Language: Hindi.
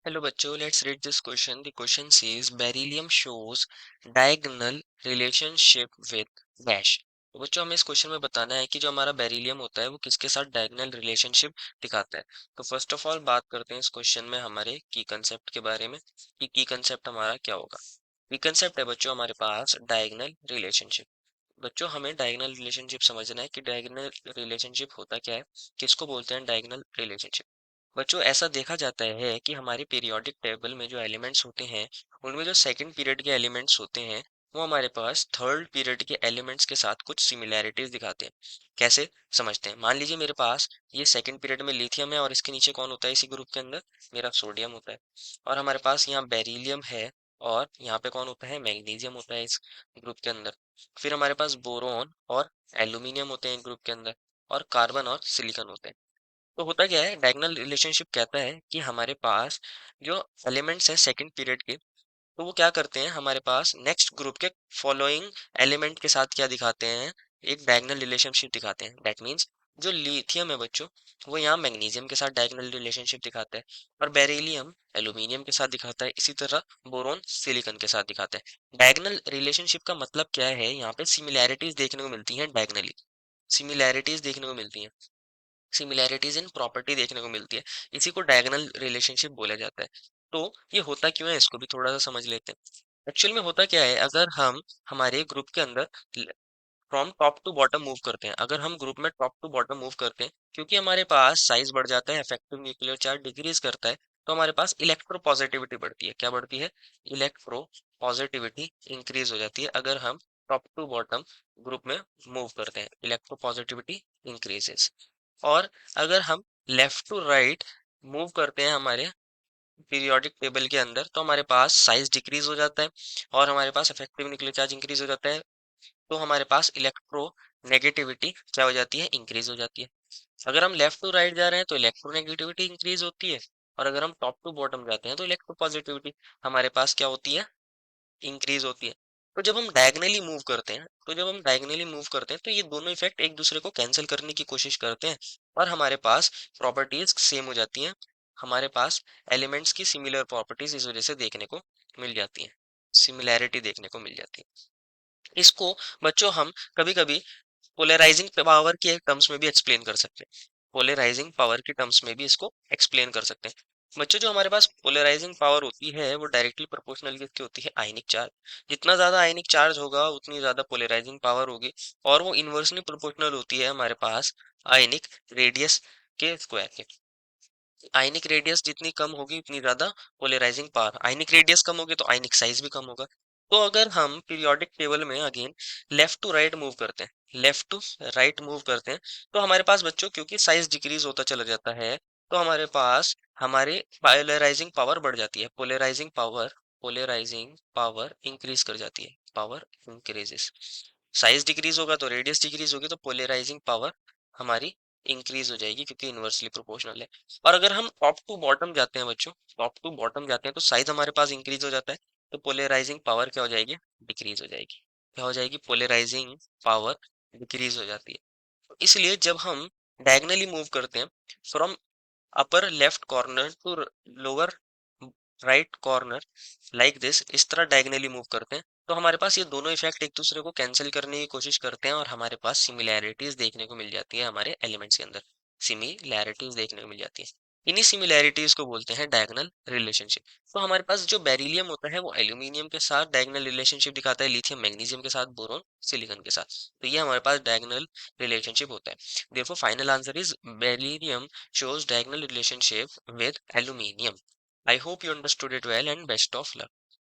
Hello बच्चों, let's read this question. The question says beryllium shows diagonal relationship with dash. तो बच्चों हमें इस क्वेश्चन में बताना है कि जो हमारा बेरिलियम होता है वो किसके साथ डायगोनल रिलेशनशिप दिखाता है। तो फर्स्ट ऑफ ऑल बात करते हैं इस क्वेश्चन में हमारे की कंसेप्ट के बारे में कि की कंसेप्ट हमारा क्या होगा। की कंसेप्ट है बच्चों हमारे पास डायगोनल रिलेशनशिप। बच्चों हमें डायगोनल रिलेशनशिप समझना है कि डायगोनल रिलेशनशिप होता क्या है, किसको बोलते हैं डायगोनल रिलेशनशिप। बच्चों ऐसा देखा जाता है कि हमारे पीरियोडिक टेबल में जो एलिमेंट्स होते हैं उनमें जो सेकंड पीरियड के एलिमेंट्स होते हैं वो हमारे पास थर्ड पीरियड के एलिमेंट्स के साथ कुछ सिमिलैरिटीज दिखाते हैं। कैसे समझते हैं, मान लीजिए मेरे पास ये सेकंड पीरियड में लिथियम है और इसके नीचे कौन होता है इसी ग्रुप के अंदर, मेरा सोडियम होता है। और हमारे पास यहाँ बेरिलियम है और यहाँ पे कौन होता है, मैग्नीशियम होता है इस ग्रुप के अंदर। फिर हमारे पास बोरोन और एल्यूमिनियम होते हैं ग्रुप के अंदर, और कार्बन और सिलिकॉन होते हैं। तो होता क्या है, डायगोनल रिलेशनशिप कहता है कि हमारे पास जो एलिमेंट्स हैं सेकंड पीरियड के, तो वो क्या करते हैं हमारे पास नेक्स्ट ग्रुप के फॉलोइंग एलिमेंट के साथ क्या दिखाते हैं, एक डायगोनल रिलेशनशिप दिखाते हैं। दैट मीन्स जो लिथियम है बच्चों वो यहाँ मैग्नीशियम के साथ डायगोनल रिलेशनशिप दिखाता है, और बेरिलियम एल्यूमिनियम के साथ दिखाता है, इसी तरह बोरोन सिलिकॉन के साथ दिखाता है। डायगोनल रिलेशनशिप का मतलब क्या है, यहाँ पे सिमिलैरिटीज देखने को मिलती हैं, डायगोनली सिमिलैरिटीज देखने को मिलती हैं, सिमिलैरिटीज इन प्रॉपर्टी देखने को मिलती है। इसी को डायगोनल रिलेशनशिप बोला जाता है। तो ये होता क्यों है इसको भी थोड़ा सा समझ लेते हैं। एक्चुअल में होता क्या है, अगर हम हमारे ग्रुप के अंदर from top to bottom move करते हैं, अगर हम ग्रुप में टॉप टू बॉटम मूव करते हैं, क्योंकि हमारे पास साइज बढ़ जाता है, इफेक्टिव न्यूक्लियर चार्ज डिक्रीज करता है, तो हमारे पास इलेक्ट्रो पॉजिटिविटी बढ़ती है। क्या बढ़ती है, इलेक्ट्रो पॉजिटिविटी इंक्रीज हो जाती है। अगर हम टॉप टू बॉटम ग्रुप में मूव करते हैं, इलेक्ट्रो पॉजिटिविटी इंक्रीजेस। और अगर हम लेफ्ट टू राइट मूव करते हैं हमारे पीरियोडिक टेबल के अंदर, तो हमारे पास साइज डिक्रीज हो जाता है और हमारे पास इफेक्टिव न्यूक्लियर चार्ज इंक्रीज हो जाता है। तो हमारे पास इलेक्ट्रो नेगेटिविटी क्या हो जाती है, इंक्रीज हो जाती है। अगर हम लेफ्ट टू राइट जा रहे हैं तो इलेक्ट्रो नेगेटिविटी इंक्रीज होती है, और अगर हम टॉप टू बॉटम जाते हैं तो इलेक्ट्रो पॉजिटिविटी हमारे पास क्या होती है, इंक्रीज होती है। तो जब हम डायगोनली मूव करते हैं तो ये दोनों इफेक्ट एक दूसरे को कैंसिल करने की कोशिश करते हैं, और हमारे पास प्रॉपर्टीज सेम हो जाती हैं। हमारे पास एलिमेंट्स की सिमिलर प्रॉपर्टीज इस वजह से देखने को मिल जाती हैं, सिमिलैरिटी देखने को मिल जाती है। इसको बच्चों हम कभी कभी पोलराइजिंग पावर के टर्म्स में भी एक्सप्लेन कर सकते हैं, पोलराइजिंग पावर के टर्म्स में भी इसको एक्सप्लेन कर सकते हैं। बच्चों जो हमारे पास पोलराइजिंग पावर होती है वो डायरेक्टली प्रोपोर्शनल किसकी होती है, आयनिक चार्ज। जितना ज्यादा आयनिक चार्ज होगा उतनी ज्यादा पोलराइजिंग पावर होगी, और वो इन्वर्सली प्रोपोर्शनल होती है हमारे पास आयनिक रेडियस के स्क्वायर के। आयनिक रेडियस जितनी कम होगी उतनी ज्यादा पोलराइजिंग पावर, आयनिक रेडियस कम होगी तो आयनिक साइज भी कम होगा। तो अगर हम पीरियोडिक टेबल में again left to right move करते हैं, लेफ्ट टू राइट मूव करते हैं, तो हमारे पास बच्चों क्योंकि साइज डिक्रीज होता चला जाता है, तो हमारे पास हमारे पोलराइजिंग पावर बढ़ जाती है, पोलराइजिंग पावर इंक्रीज कर जाती है, पावर इंक्रीजेस। साइज डिक्रीज होगा तो रेडियस डिक्रीज होगी, तो पोलराइजिंग पावर हमारी इंक्रीज हो जाएगी क्योंकि इन्वर्सली प्रोपोर्शनल है। और अगर हम टॉप टू बॉटम जाते हैं बच्चों, टॉप टू बॉटम जाते हैं तो साइज हमारे पास इंक्रीज हो जाता है, तो पोलराइजिंग पावर क्या हो जाएगी, डिक्रीज हो जाएगी। क्या हो जाएगी, पोलराइजिंग पावर डिक्रीज हो जाती है। तो इसलिए जब हम डायगनली मूव करते हैं from upper left corner to lower right corner like this, इस तरह डायगनली मूव करते हैं, तो हमारे पास ये दोनों इफेक्ट एक दूसरे को कैंसिल करने की कोशिश करते हैं, और हमारे पास सिमिलैरिटीज देखने को मिल जाती है हमारे एलिमेंट्स के अंदर, सिमिलैरिटीज देखने को मिल जाती है। इन्हीं सिमिलैरिटीज को बोलते हैं डायगोनल रिलेशनशिप। तो हमारे पास जो बेरिलियम होता है वो एल्यूमिनियम के साथ डायगोनल रिलेशनशिप दिखाता है, लिथियम मैग्नीशियम के साथ, बोरोन सिलिकॉन के साथ। तो ये हमारे पास डायगोनल रिलेशनशिप होता है। therefore final answer is beryllium shows diagonal relationship with aluminium. I hope you understood it well and best of luck.